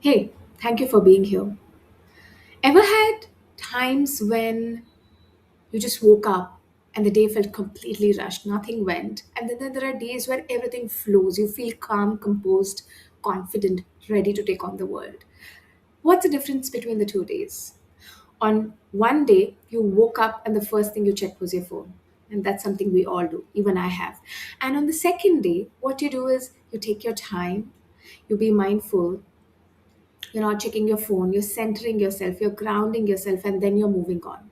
Hey, thank you for being here. Ever had times when you just woke up and the day felt completely rushed, nothing went, and then there are days where everything flows, you feel calm, composed, confident, ready to take on the world? What's the difference between the 2 days? On one day, you woke up and the first thing you checked was your phone. And that's something we all do, even I have. And on the second day, what you do is you take your time, you be mindful, you're not checking your phone, you're centering yourself, you're grounding yourself, and then you're moving on.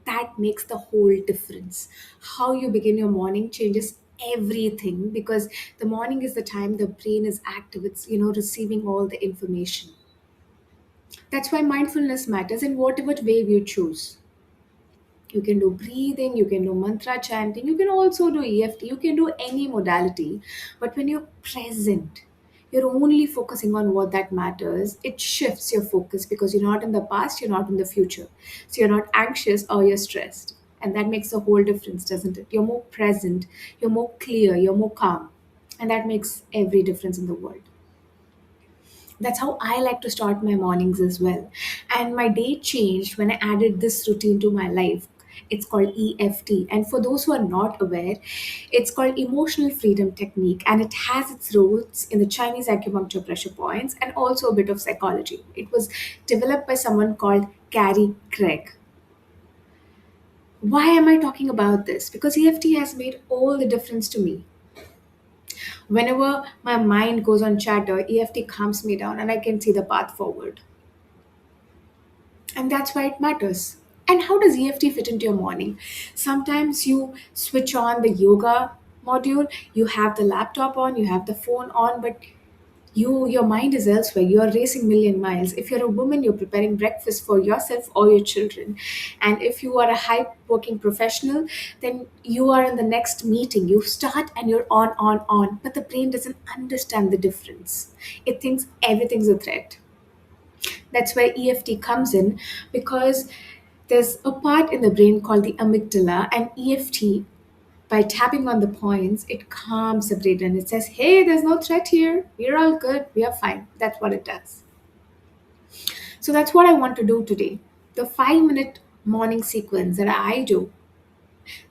That makes the whole difference. How you begin your morning changes everything because the morning is the time the brain is active, it's receiving all the information. That's why mindfulness matters in whatever way you choose. You can do breathing, you can do mantra chanting, you can also do EFT, you can do any modality. But when you're present, you're only focusing on what that matters. It shifts your focus because you're not in the past, you're not in the future. So you're not anxious or you're stressed. And that makes a whole difference, doesn't it? You're more present, you're more clear, you're more calm. And that makes every difference in the world. That's how I like to start my mornings as well. And my day changed when I added this routine to my life. It's called EFT. And for those who are not aware, it's called Emotional Freedom Technique. And it has its roots in the Chinese acupuncture pressure points and also a bit of psychology. It was developed by someone called Carrie Craig. Why am I talking about this? Because EFT has made all the difference to me. Whenever my mind goes on chatter, EFT calms me down and I can see the path forward. And that's why it matters. And how does EFT fit into your morning? Sometimes you switch on the yoga module, you have the laptop on, you have the phone on, but your mind is elsewhere. You are racing million miles. If you're a woman, you're preparing breakfast for yourself or your children. And if you are a high working professional, then you are in the next meeting. You start and you're on. But the brain doesn't understand the difference. It thinks everything's a threat. That's where EFT comes in because there's a part in the brain called the amygdala, and EFT, by tapping on the points, it calms the brain and it says, hey, there's no threat here. We're all good. We are fine. That's what it does. So that's what I want to do today. The 5 minute morning sequence that I do.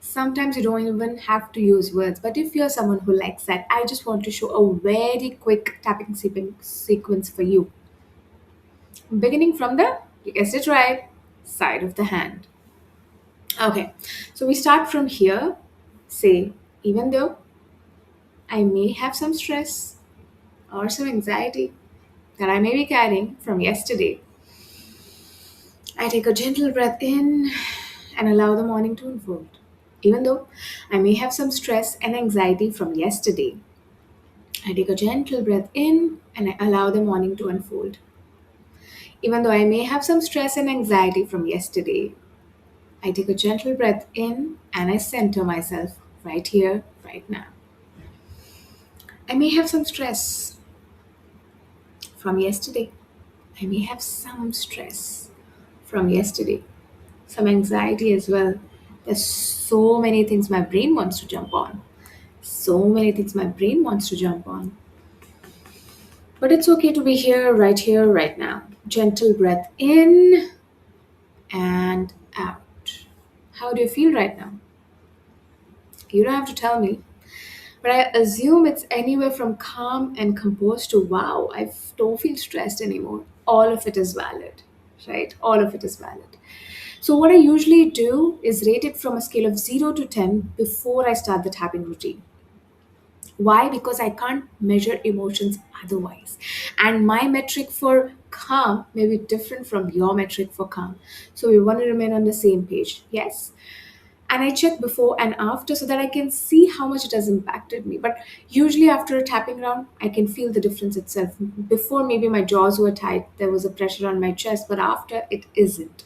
Sometimes you don't even have to use words, but if you're someone who likes that, I just want to show a very quick tapping sequence for you. Beginning from the, you guessed it right, side of the hand. Okay, so we start from here. Say, even though I may have some stress or some anxiety that I may be carrying from yesterday, I take a gentle breath in and allow the morning to unfold. Even though I may have some stress and anxiety from yesterday, I take a gentle breath in and I allow the morning to unfold. Even though I may have some stress and anxiety from yesterday, I take a gentle breath in and I center myself right here, right now. I may have some stress from yesterday. I may have some stress from yesterday, some anxiety as well. There's so many things my brain wants to jump on. So many things my brain wants to jump on. But it's okay to be here, right now. Gentle breath in and out. How do you feel right now? You don't have to tell me. But I assume it's anywhere from calm and composed to wow, don't feel stressed anymore. All of it is valid, right? All of it is valid. So, what I usually do is rate it from a scale of 0 to 10 before I start the tapping routine. Why? Because I can't measure emotions otherwise. And my metric for calm may be different from your metric for calm. So, we want to remain on the same page. Yes? And I check before and after so that I can see how much it has impacted me. But usually after a tapping round, I can feel the difference itself. Before, maybe my jaws were tight, there was a pressure on my chest, but after, it isn't.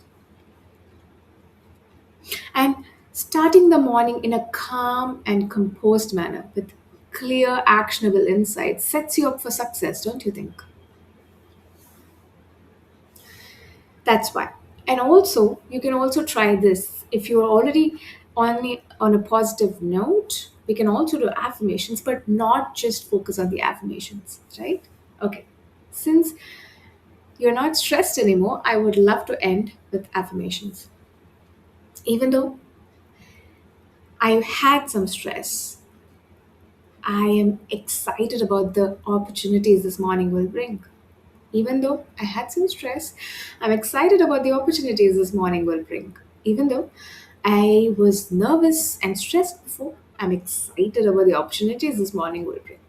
And starting the morning in a calm and composed manner with clear, actionable insights sets you up for success, don't you think? That's why. And also, you can also try this. If you're already on a positive note, we can also do affirmations, but not just focus on the affirmations, right? Okay. Since you're not stressed anymore, I would love to end with affirmations. Even though I had some stress, I am excited about the opportunities this morning will bring. Even though I had some stress, I'm excited about the opportunities this morning will bring. Even though I was nervous and stressed before, I'm excited about the opportunities this morning will bring.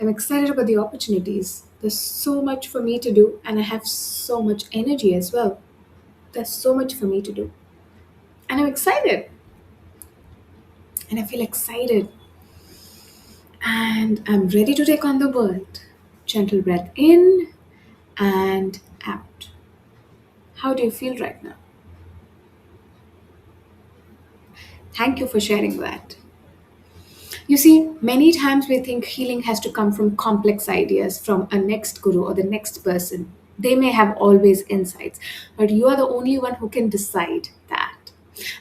I'm excited about the opportunities. There's so much for me to do, and I have so much energy as well. There's so much for me to do. And I'm excited. And I feel excited. And I'm ready to take on the world. Gentle breath in and out. How do you feel right now? Thank you for sharing that. You see, many times we think healing has to come from complex ideas from a next guru or the next person. They may have always insights, but you are the only one who can decide that.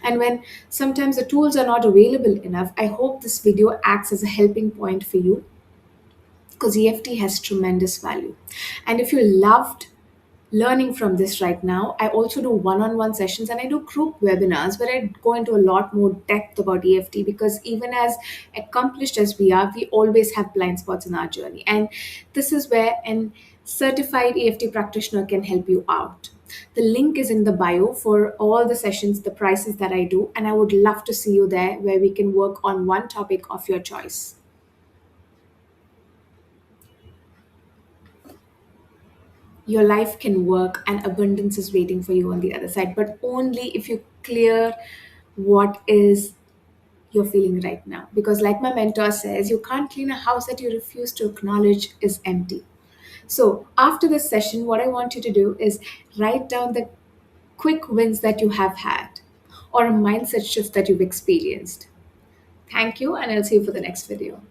And when sometimes the tools are not available enough, I hope this video acts as a helping point for you because EFT has tremendous value. And if you loved learning from this right now, I also do one-on-one sessions and I do group webinars where I go into a lot more depth about EFT because even as accomplished as we are, we always have blind spots in our journey. And this is where an certified EFT practitioner can help you out. The link is in the bio for all the sessions, the prices that I do, and I would love to see you there where we can work on one topic of your choice. Your life can work and abundance is waiting for you on the other side, but only if you clear what is you're feeling right now. Because, like my mentor says, you can't clean a house that you refuse to acknowledge is empty. So, after this session, what I want you to do is write down the quick wins that you have had or a mindset shift that you've experienced. Thank you, and I'll see you for the next video.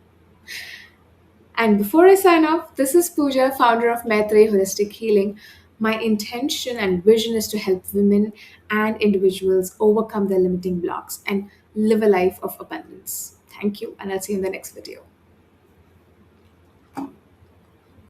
And before I sign off, this is Pooja, founder of Maitreyi Holistic Healing. My intention and vision is to help women and individuals overcome their limiting blocks and live a life of abundance. Thank you, and I'll see you in the next video.